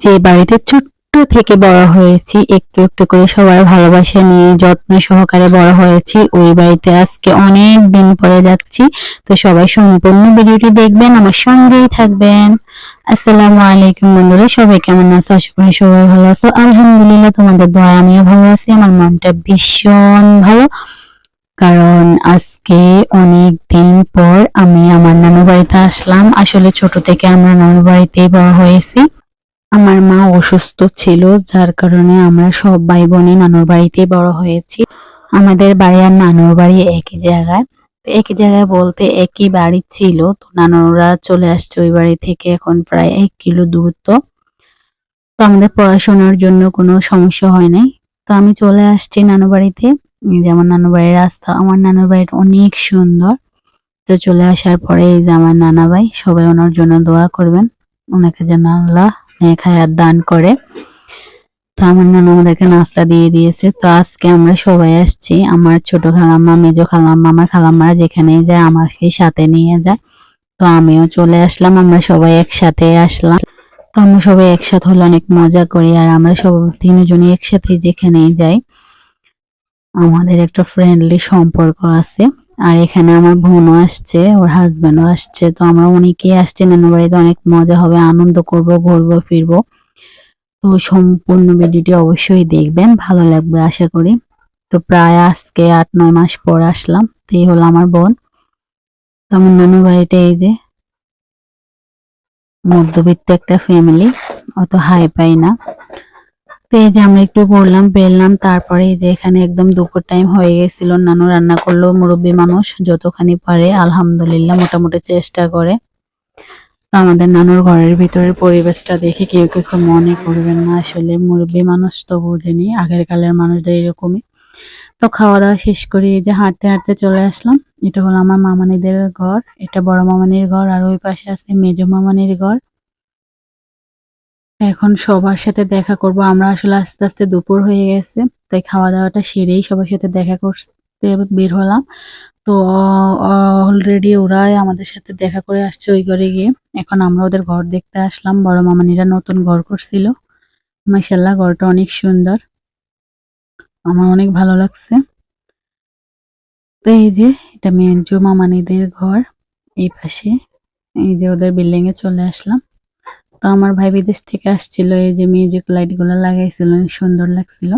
যে বাড়িতে ছোট্ট থেকে বড় হয়েছি, একটু একটু করে সবার ভালোবাসা নিয়ে যত্ন সহকারে বড় হয়েছি, ওই বাড়িতে আজকে অনেক দিন পরে যাচ্ছি। তো সবাই সম্পূর্ণ ভিডিওটি দেখবেন, আমার সঙ্গেই থাকবেন। আসসালামু আলাইকুম বন্ধুরা, সবাই কেমন আছো? আশা করি সবাই ভালো আছো। আলহামদুলিল্লাহ, তোমাদের দোয়ায় আমিও ভালো আছি। আমার মনটা ভীষণ ভালো, কারণ আজকে অনেক দিন পর আমি আমার নানু বাড়িতে আসলাম। আসলে ছোট থেকে আমরা নানু বাড়িতেই বড় হয়েছি। আমার মা অসুস্থ ছিল, যার কারণে আমরা সব ভাই বোনই নানুর বাড়িতে বড় হয়েছি। আমাদের বাড়ি আর নানুর বাড়ি একই জায়গায়। তো একই জায়গায় বলতে একই বাড়ি ছিল, তো নানুরা চলে আসছে ওই বাড়ি থেকে, এখন প্রায় 1 কিলো দূরত্ব। তো আমাদের পড়াশোনার জন্য কোনো সমস্যা হয় নাই। তো আমি চলে আসছি নানু বাড়িতে। এই যে আমার নানু বাড়ির রাস্তা, আমার নানুর বাড়িটা অনেক সুন্দর। তো চলে আসার পরে এই যে আমার নানা ভাই, সবাই ওনার জন্য দোয়া করবেন, ওনাকে যেন আল্লাহ নেক হায়াত দান করে। তো আমার নানা আমাদেরকে নাস্তা দিয়ে দিয়েছে। তো আজকে আমরা সবাই আসছি, আমার ছোট খালাম্মা, মেজো খালাম্মা, আমার খালাম্মারা যেখানেই যায় আমাকে সাথে নিয়ে যায়। তো আমিও চলে আসলাম, আমরা সবাই একসাথে আসলাম। তো আমরা সবাই একসাথে হলে অনেক মজা করি, আর আমরা সব তিনজনই একসাথে যেখানেই যাই আমাদের একটা ফ্রেন্ডলি সম্পর্ক আছে। আর এখানে আমার বোনও আসছে, ওর হাজবেন্ডও আসছে। তো আমরা অনেকেই আসছি নানু বাড়িতে, অনেক মজা হবে, আনন্দ করব, ঘুরবো ফিরবো। তো সম্পূর্ণ ভিডিওটি অবশ্যই দেখবেন, ভালো লাগবে আশা করি। তো প্রায় আজকে 8-9 মাস পর আসলাম। তো এই হলো আমার বোন। তো আমার নানু বাড়িটা এই যে মধ্যবিত্ত একটা ফ্যামিলি, অত হাই পাই না। তো এই যে আমরা একটু ঘুরলাম বেরলাম, তারপরে এই যে এখানে একদম দুপুর টাইম হয়ে গেছিল। নানু রান্না করলো, মুরব্বী মানুষ যতখানি পারে আলহামদুলিল্লাহ মোটামুটি চেষ্টা করে। তো আমাদের নানুর ঘরের ভিতরের পরিবেশটা দেখে কেউ কিছু মনে করবেন না, আসলে মুরব্বী মানুষ তো বুঝেনি, আগের কালের মানুষদের এরকমই। তো খাওয়া দাওয়া শেষ করে এই যে হাঁটতে হাঁটতে চলে আসলাম। এটা হলো আমার মামানিদের ঘর, এটা বড় মামানির ঘর, আর ওই পাশে আছে মেজো মামানির ঘর। এখন সবার সাথে দেখা করব আমরা, আসলে আস্তে আস্তে দুপুর হয়ে গেছে, তাই খাওয়া দাওয়াটা সেরেই সবার সাথে দেখা করতে বের হলাম। তো অলরেডি ওরাই আমাদের সাথে দেখা করে আসছে ওই ঘরে গিয়ে। এখন আমরা ওদের ঘর দেখতে আসলাম, বড় মামানিরা নতুন ঘর করছিল। মাশাআল্লাহ, ঘরটা অনেক সুন্দর, আমার অনেক ভালো লাগছে। তো এই যে এটা মেজো মামানিদের ঘর, এই পাশে এই যে ওদের বিল্ডিং এ চলে আসলাম। তো আমার ভাই বিদেশ থেকে আসছিল, এই যে মিউজিক লাইট গুলো লাগাইছিল, অনেক সুন্দর লাগছিল।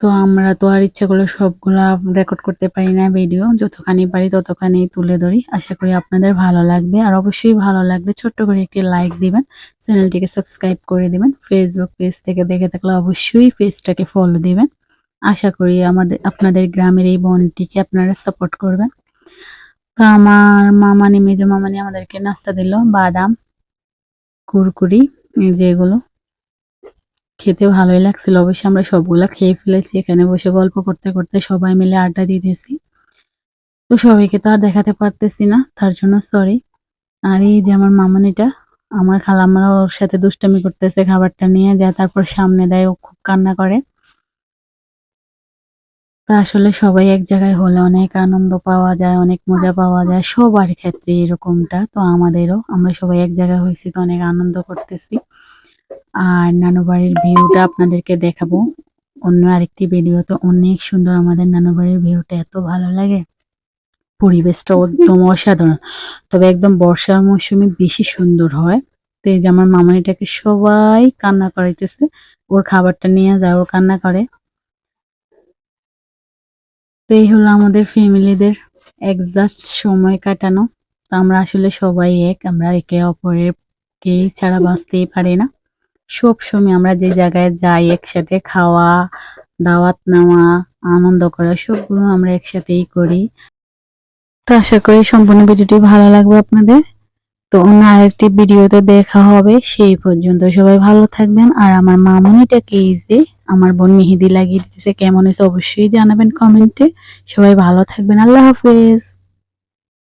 তো আমরা তো আর ইচ্ছা করলে সবগুলা রেকর্ড করতে পারি না, ভিডিও যতখানি পারি ততখানি তুলে ধরি। আশা করি আপনাদের ভালো লাগবে, আর অবশ্যই ভালো লাগবে ছোট্ট করে একটি লাইক দিবেন, চ্যানেলটিকে সাবস্ক্রাইব করে দিবেন। ফেসবুক পেজ থেকে দেখে থাকলে অবশ্যই পেজটাকে ফলো দিবেন। আশা করি আপনাদের গ্রামের এই বোনটিকে আপনারা সাপোর্ট করবেন। তো আমার মামানি, মেজো মামানি আমাদেরকে নাস্তা দিল, বাদাম, কুরকুরি, এই যে এগুলো খেতে ভালোই লাগছিল। অবশ্যই আমরা সবগুলা খেয়ে ফেলেছি, এখানে বসে গল্প করতে করতে সবাই মিলে আড্ডা দিতেছি। তো সবাইকে তো আর দেখাতে পারতেছি না, তার জন্য সরি। আর এই যে আমার মামুনিটা, আমার খালাম্মারা ওর সাথে দুষ্টামি করতেছে, খাবারটা নিয়ে যায় তারপর সামনে দেয়, ও খুব কান্না করে। তো আসলে সবাই এক জায়গায় হলে অনেক আনন্দ পাওয়া যায়, অনেক মজা পাওয়া যায়, সবার ক্ষেত্রে এরকমটা। তো আমাদেরও, আমরা সবাই এক জায়গায় হয়েছি তো অনেক আনন্দ করতেছি। আর নানু বাড়ির ভিউটা আপনাদেরকে দেখাবো অন্য আরেকটি ভিডিওতে। অনেক সুন্দর আমাদের নানু বাড়ির ভিউটা, এত ভালো লাগে, পরিবেশটা একদম অসাধারণ। তবে একদম বর্ষার মৌসুমে বেশি সুন্দর হয়। তো এই যে আমার মামানিটাকে সবাই কান্না করাইতেছে, ওর খাবারটা নিয়ে যায়, ও কান্না করে। তো এই হলো আমাদের ফ্যামিলিদের একজাস্ট সময় কাটানো। তো আমরা আসলে সবাই এক, আমরা একে অপরের কেই ছাড়া বাঁচতেই পারি না। সব সময় আমরা যে জায়গায় যাই একসাথে, খাওয়া, দাওয়াত নেওয়া, আনন্দ করা, সবগুলো আমরা একসাথেই করি। তো আশা করি সম্পূর্ণ ভিডিওটি ভালো লাগবে আপনাদের। তো অন্য আরেকটি ভিডিওতে দেখা হবে, সেই পর্যন্ত সবাই ভালো থাকবেন। আর আমার মামুনিটাকে এই যে আমার বোন মেহেদি লাগিয়ে দিতেছে, কেমন হয়েছে অবশ্যই জানাবেন কমেন্টে। সবাই ভালো থাকবেন, আল্লাহ হাফেজ।